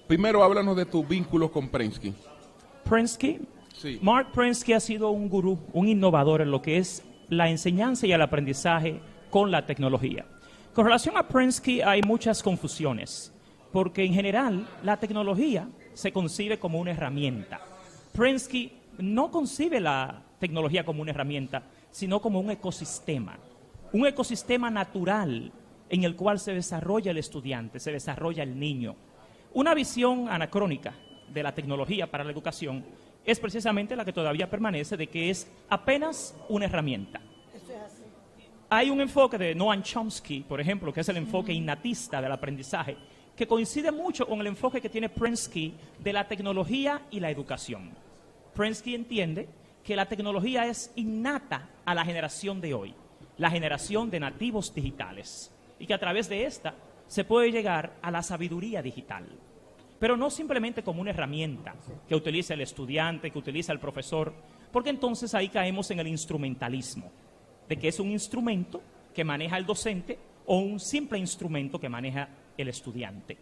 Primero háblanos de tu vínculo con Prensky. Prensky, Sí. Mark Prensky ha sido un gurú, un innovador en lo que es la enseñanza y el aprendizaje con la tecnología. Con relación a Prensky hay muchas confusiones, porque en general la tecnología se concibe como una herramienta. Prensky no concibe la tecnología como una herramienta, sino como un ecosistema natural en el cual se desarrolla el estudiante, se desarrolla el niño. Una visión anacrónica de la tecnología para la educación es precisamente la que todavía permanece, de que es apenas una herramienta. Hay un enfoque de Noam Chomsky, por ejemplo, que es el enfoque innatista del aprendizaje, que coincide mucho con el enfoque que tiene Prensky de la tecnología y la educación. Prensky entiende que la tecnología es innata a la generación de hoy, la generación de nativos digitales, y que a través de esta se puede llegar a la sabiduría digital. Pero no simplemente como una herramienta que utiliza el estudiante, que utiliza el profesor, porque entonces ahí caemos en el instrumentalismo, de que es un instrumento que maneja el docente o un simple instrumento que maneja el estudiante.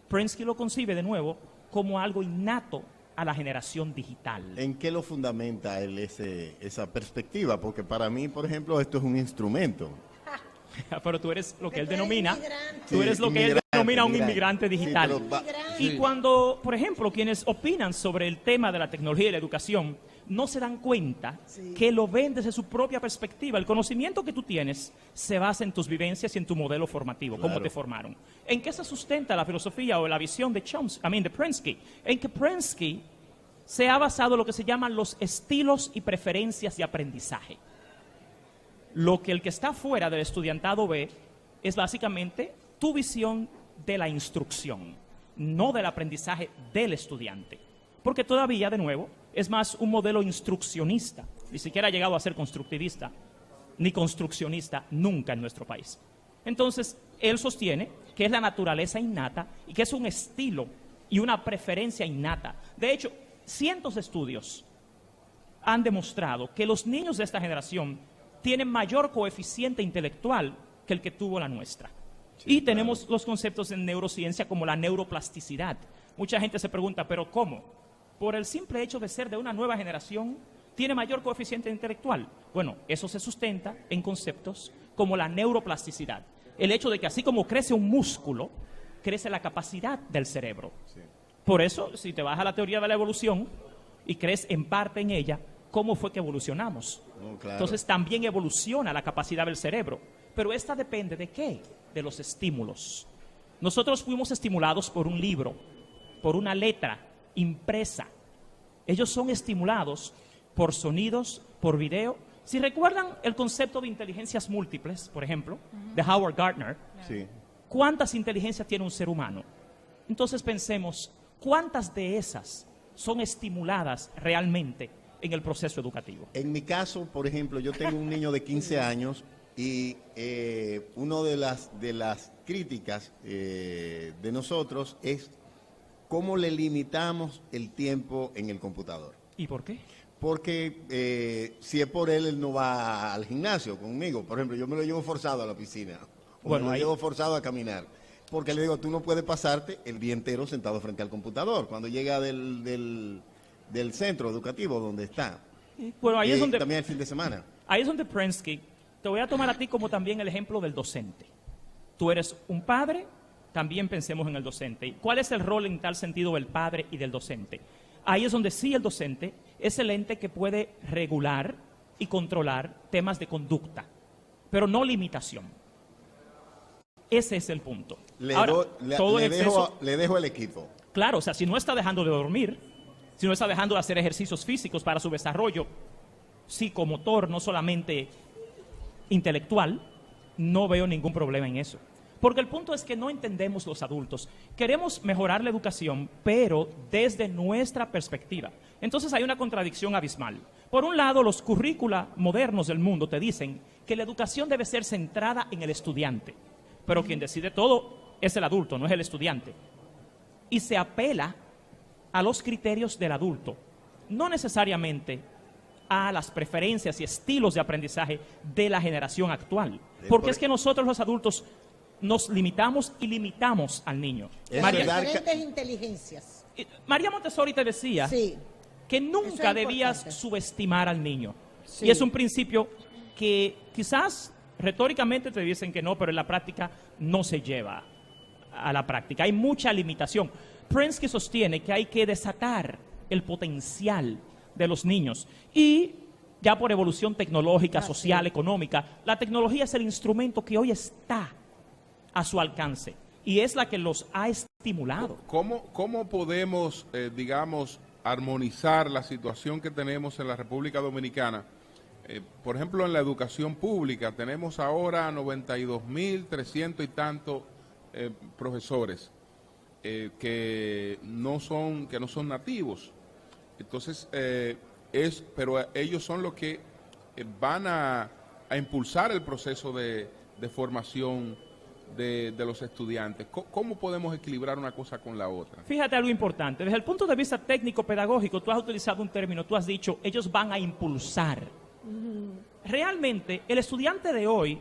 Prensky lo concibe de nuevo como algo innato a la generación digital. ¿En qué lo fundamenta él esa perspectiva? Porque para mí, por ejemplo, esto es un instrumento. Pero tú eres lo que él denomina, Sí, tú eres lo que él denomina un inmigrante. inmigrante digital. Sí, pero Y cuando, por ejemplo, quienes opinan sobre el tema de la tecnología y la educación, no se dan cuenta que lo ven desde su propia perspectiva. El conocimiento que tú tienes se basa en tus vivencias y en tu modelo formativo, cómo te formaron. ¿En qué se sustenta la filosofía o la visión de de Prensky? En que Prensky se ha basado en lo que se llaman los estilos y preferencias de aprendizaje. Lo que el que está fuera del estudiantado ve es básicamente tu visión de la instrucción, no del aprendizaje del estudiante. Porque todavía, de nuevo, es más un modelo instruccionista. Ni siquiera ha llegado a ser constructivista, ni construccionista nunca en nuestro país. Entonces, él sostiene que es la naturaleza innata y que es un estilo y una preferencia innata. De hecho, cientos de estudios han demostrado que los niños de esta generación tienen mayor coeficiente intelectual que el que tuvo la nuestra. Sí, y tenemos los conceptos en neurociencia como la neuroplasticidad. Mucha gente se pregunta, ¿pero cómo? Por el simple hecho de ser de una nueva generación, ¿tiene mayor coeficiente intelectual? Bueno, eso se sustenta en conceptos como la neuroplasticidad. El hecho de que así como crece un músculo, crece la capacidad del cerebro. Sí. Por eso, si te vas a la teoría de la evolución y crees en parte en ella, ¿cómo fue que evolucionamos? Claro. Entonces también evoluciona la capacidad del cerebro. Pero esta depende ¿de qué? De los estímulos. Nosotros fuimos estimulados por un libro, por una letra impresa. Ellos son estimulados por sonidos, por video. Si recuerdan el concepto de inteligencias múltiples, por ejemplo, de Howard Gardner, sí. ¿Cuántas inteligencias tiene un ser humano? Entonces pensemos, ¿cuántas de esas son estimuladas realmente en el proceso educativo? En mi caso, por ejemplo, yo tengo un niño de 15 años y una de las críticas de nosotros es cómo le limitamos el tiempo en el computador. ¿Y por qué? Porque si es por él no va al gimnasio conmigo. Por ejemplo, yo me lo llevo forzado a la piscina. Bueno, me lo llevo forzado a caminar. Porque le digo, tú no puedes pasarte el día entero sentado frente al computador. Cuando llega del centro educativo donde está. Bueno, ahí es donde también el fin de semana. Ahí es donde Prensky, te voy a tomar a ti como también el ejemplo del docente. Tú eres un padre, también pensemos en el docente. ¿Cuál es el rol en tal sentido del padre y del docente? Ahí es donde sí el docente es el ente que puede regular y controlar temas de conducta, pero no limitación. Ese es el punto. Le dejo el equipo. Claro, o sea, si no está dejando de dormir, si no está dejando de hacer ejercicios físicos para su desarrollo psicomotor, no solamente intelectual, no veo ningún problema en eso. Porque el punto es que no entendemos los adultos. Queremos mejorar la educación, pero desde nuestra perspectiva. Entonces hay una contradicción abismal. Por un lado, los currícula modernos del mundo te dicen que la educación debe ser centrada en el estudiante. Pero quien decide todo es el adulto, no es el estudiante. Y se apela a los criterios del adulto, no necesariamente a las preferencias y estilos de aprendizaje de la generación actual. Porque es que nosotros los adultos nos limitamos y limitamos al niño. Diferentes inteligencias. María Montessori te decía Sí. que Eso nunca es debías importante. subestimar al niño. Sí. Y es un principio que quizás retóricamente te dicen que no, pero en la práctica no se lleva a la práctica. Hay mucha limitación. Prensky sostiene que hay que desatar el potencial de los niños. Y ya por evolución tecnológica, social, económica, la tecnología es el instrumento que hoy está a su alcance y es la que los ha estimulado. ¿Cómo podemos, digamos, armonizar la situación que tenemos en la República Dominicana? Por ejemplo, en la educación pública tenemos ahora 92.300 y tantos profesores que no son nativos. Entonces, pero ellos son los que van a impulsar el proceso de formación de los estudiantes. ¿Cómo podemos equilibrar una cosa con la otra? Fíjate algo importante. Desde el punto de vista técnico-pedagógico, tú has utilizado un término, tú has dicho, ellos van a impulsar. Realmente, el estudiante de hoy,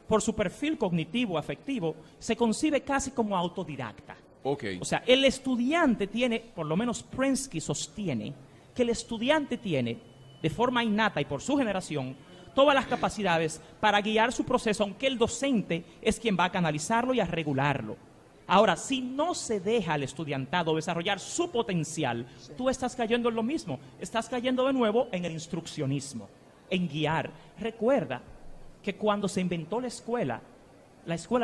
por su perfil cognitivo, afectivo, se concibe casi como autodidacta. Okay. O sea, el estudiante tiene, por lo menos Prensky sostiene, que el estudiante tiene, de forma innata y por su generación, todas las capacidades para guiar su proceso, aunque el docente es quien va a canalizarlo y a regularlo. Ahora, si no se deja al estudiantado desarrollar su potencial, tú estás cayendo en lo mismo, estás cayendo de nuevo en el instruccionismo, en guiar. Recuerda que cuando se inventó la escuela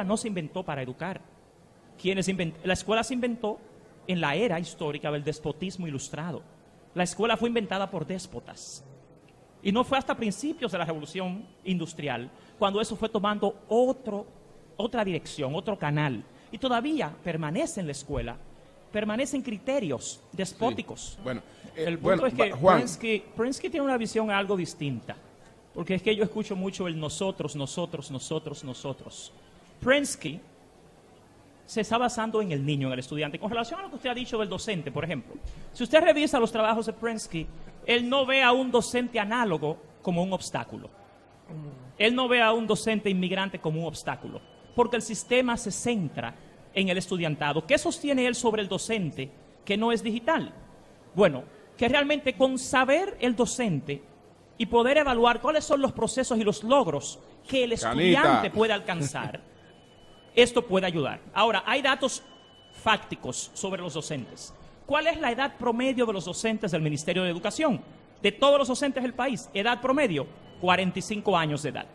no se inventó para educar. La escuela se inventó en la era histórica del despotismo ilustrado. La escuela fue inventada por déspotas. Y no fue hasta principios de la Revolución Industrial cuando eso fue tomando otra dirección, otro canal. Y todavía permanece en la escuela, permanecen criterios despóticos. Sí. Bueno, el punto es que Juan, Prensky tiene una visión algo distinta. Porque es que yo escucho mucho el nosotros. Prensky se está basando en el niño, en el estudiante. Con relación a lo que usted ha dicho del docente, por ejemplo, si usted revisa los trabajos de Prensky, él no ve a un docente análogo como un obstáculo. Él no ve a un docente inmigrante como un obstáculo, porque el sistema se centra en el estudiantado. ¿Qué sostiene él sobre el docente que no es digital? Bueno, que realmente con saber el docente y poder evaluar cuáles son los procesos y los logros que el estudiante puede alcanzar, esto puede ayudar. Ahora, hay datos fácticos sobre los docentes. ¿Cuál es la edad promedio de los docentes del Ministerio de Educación? De todos los docentes del país, edad promedio, 45 años de edad.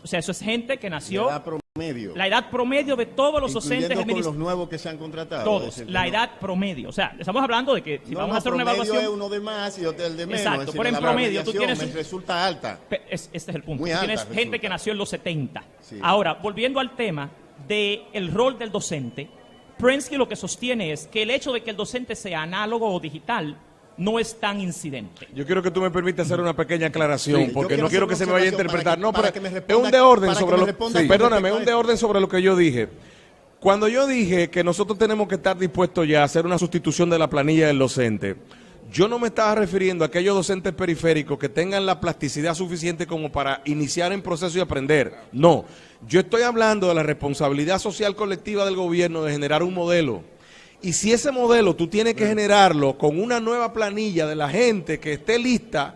O sea, eso es gente que nació... La edad promedio. La edad promedio de todos los docentes del Incluyendo con Ministerio. los nuevos que se han contratado. Todos, la edad promedio. O sea, estamos hablando de que si vamos a hacer una evaluación... es uno de más y otro el de menos. Exacto, Es decir, por en la promedio tú tienes... me resulta alta. Este es el punto. Muy Tú alta tienes resulta. gente que nació en los 70. Sí. Ahora, volviendo al tema del rol del docente, Prensky lo que sostiene es que el hecho de que el docente sea análogo o digital no es tan incidente. Yo quiero que tú me permitas hacer una pequeña aclaración, Sí, porque yo no quiero que hacer se una me vaya a observación interpretar. No, para pero que me es responda- un de orden para que sobre me lo responda sí, con perdóname, respecto un a de esto. orden sobre lo que yo dije. Cuando yo dije que nosotros tenemos que estar dispuestos ya a hacer una sustitución de la planilla del docente, yo no me estaba refiriendo a aquellos docentes periféricos que tengan la plasticidad suficiente como para iniciar en proceso y aprender. No, yo estoy hablando de la responsabilidad social colectiva del gobierno de generar un modelo. Y si ese modelo tú tienes que generarlo con una nueva planilla de la gente que esté lista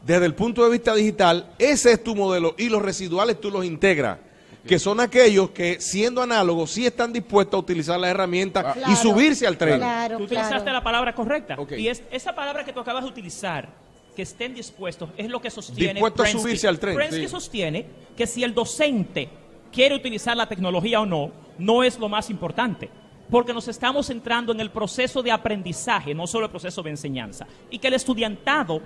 desde el punto de vista digital, ese es tu modelo y los residuales tú los integras. Que son aquellos que, siendo análogos, sí están dispuestos a utilizar las herramientas y subirse al tren. Claro, Tú utilizaste la palabra correcta. Ok. Y esa palabra que tú acabas de utilizar, que estén dispuestos, es lo que sostiene Dispuestos a Prensky. subirse al tren, Prensky sí. sostiene que si el docente quiere utilizar la tecnología o no, no es lo más importante. Porque nos estamos centrando en el proceso de aprendizaje, no solo el proceso de enseñanza. Y que el estudiantado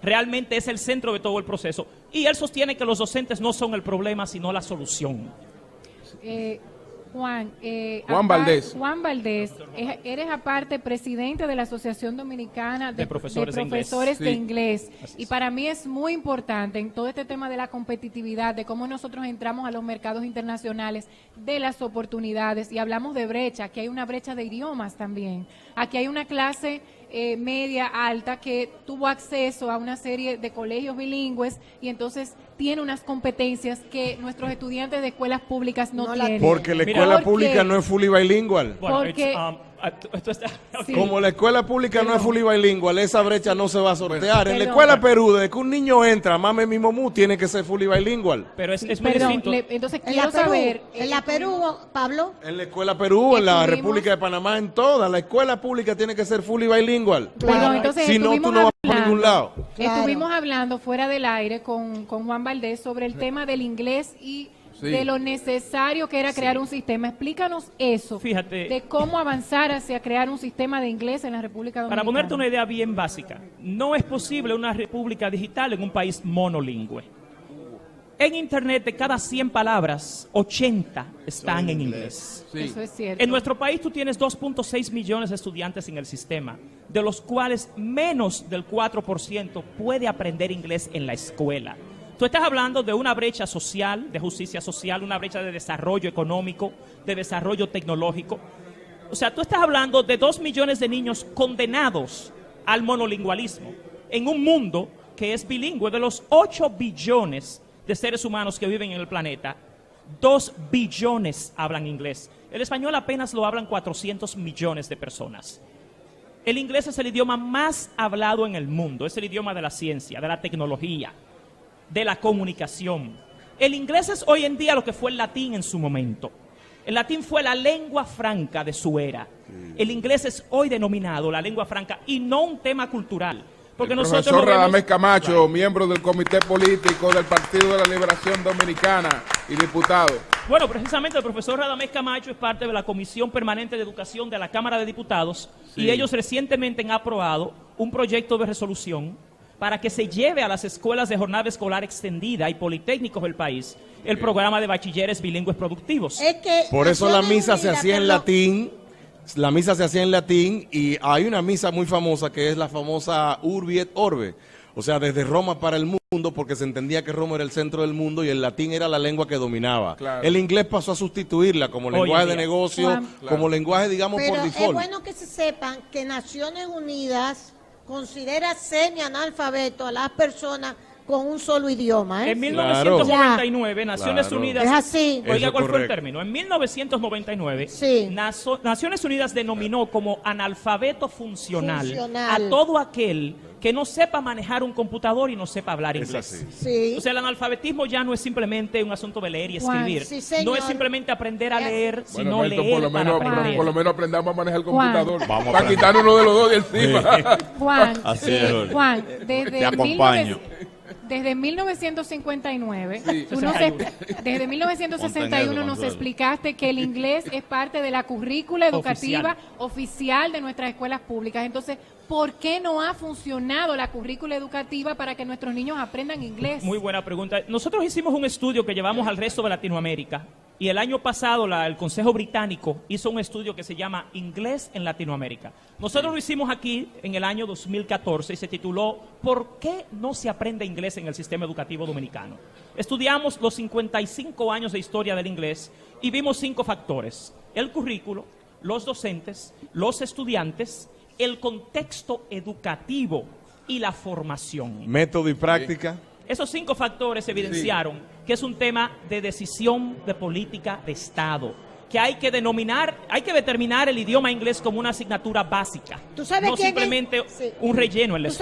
realmente es el centro de todo el proceso. Y él sostiene que los docentes no son el problema, sino la solución. Juan Valdés. Juan Valdés, eres aparte presidente de la Asociación Dominicana De Profesores de Inglés. de Sí. Inglés. Y para mí es muy importante en todo este tema de la competitividad, de cómo nosotros entramos a los mercados internacionales, de las oportunidades. Y hablamos de brecha, aquí hay una brecha de idiomas también. Aquí hay una clase media, alta, que tuvo acceso a una serie de colegios bilingües y entonces tiene unas competencias que nuestros estudiantes de escuelas públicas no tienen. Porque la escuela pública no es fully bilingual. Bueno, Porque- esto está- Sí. Como la escuela pública no es fully bilingual, esa brecha no se va a sortear. En la Perdón. escuela Perú, desde que un niño entra, mame mi momú, tiene que ser fully bilingual. Pero es muy Perdón, distinto. entonces En la quiero Perú, saber... en la Perú, Pablo, En la escuela Perú, en la Estuvimos- República de Panamá, en toda la escuela pública tiene que ser fully bilingual. Perdón, entonces Si no, tú estuvimos no vas por hablando- ningún lado. Claro. Estuvimos hablando fuera del aire con Juan Valdés sobre el tema del inglés y Sí. de lo necesario que era crear un sistema. Explícanos eso, Fíjate. de cómo avanzar hacia crear un sistema de inglés en la República Dominicana. Para ponerte una idea bien básica, no es posible una república digital en un país monolingüe. En Internet, de cada 100 palabras, 80 están en inglés. Sí. Eso es cierto. En nuestro país tú tienes 2.6 millones de estudiantes en el sistema, de los cuales menos del 4% puede aprender inglés en la escuela. Tú estás hablando de una brecha social, de justicia social, una brecha de desarrollo económico, de desarrollo tecnológico. O sea, tú estás hablando de 2 millones de niños condenados al monolingualismo en un mundo que es bilingüe. De los 8 billones de seres humanos que viven en el planeta, 2 billones hablan inglés. El español apenas lo hablan 400 millones de personas. El inglés es el idioma más hablado en el mundo, es el idioma de la ciencia, de la tecnología, de la comunicación. El inglés es hoy en día lo que fue el latín en su momento. El latín fue la lengua franca de su era. El inglés es hoy denominado la lengua franca y no un tema cultural. Porque El nosotros profesor lo vemos- Radamés Camacho, miembro del Comité Político del Partido de la Liberación Dominicana y diputado. Bueno, precisamente el profesor Radamés Camacho es parte de la Comisión Permanente de Educación de la Cámara de Diputados Sí. y ellos recientemente han aprobado un proyecto de resolución para que se lleve a las escuelas de jornada escolar extendida y politécnicos del país el programa de bachilleres bilingües productivos. es que... Por eso la Naciones misa se Unidas, hacía en perdón, latín. La misa se hacía en latín y hay una misa muy famosa que es la famosa Urbi et Orbe. O sea, desde Roma para el mundo, porque se entendía que Roma era el centro del mundo y el latín era la lengua que dominaba. Claro. El inglés pasó a sustituirla como Hoy en lenguaje de día. negocio, Juan. como lenguaje, digamos, Pero por es default. bueno que se sepan que Naciones Unidas considera semi-analfabeto a las personas con un solo idioma, ¿eh? En 1999, Naciones Claro. Unidas... Es así. Eso Oiga, es ¿cuál fue el correcto. término? En 1999, Sí. Naciones Unidas denominó como analfabeto funcional, Funcional. a todo aquel que no sepa manejar un computador y no sepa hablar Es inglés. así. Sí. O sea, el analfabetismo ya no es simplemente un asunto de leer y Juan, escribir. sí, señor. No es simplemente aprender a leer, sino Bueno, Milton, leer para aprender. por lo menos aprendamos a manejar el Juan. computador. Vamos a Para aprender. quitar uno de los dos de encima. Juan, Así es, Jorge. Juan, desde Te acompaño. Desde 1959, Sí. tú nos desde 1961 Montenegro, nos Consuelo. explicaste que el inglés es parte de la currícula educativa Oficial. oficial de nuestras escuelas públicas. Entonces, ¿por qué no ha funcionado la currícula educativa para que nuestros niños aprendan inglés? Muy buena pregunta. Nosotros hicimos un estudio que llevamos al resto de Latinoamérica y el año pasado el Consejo Británico hizo un estudio que se llama Inglés en Latinoamérica. Nosotros lo hicimos aquí en el año 2014 y se tituló ¿Por qué no se aprende inglés en el sistema educativo dominicano? Estudiamos los 55 años de historia del inglés y vimos 5 factores: el currículo, los docentes, los estudiantes, el contexto educativo y la formación. Método y práctica. Esos 5 factores evidenciaron que es un tema de decisión de política de Estado, que hay que determinar el idioma inglés como una asignatura básica, ¿Tú sabes no quién es? simplemente Sí. un relleno en la ¿Tú escuela.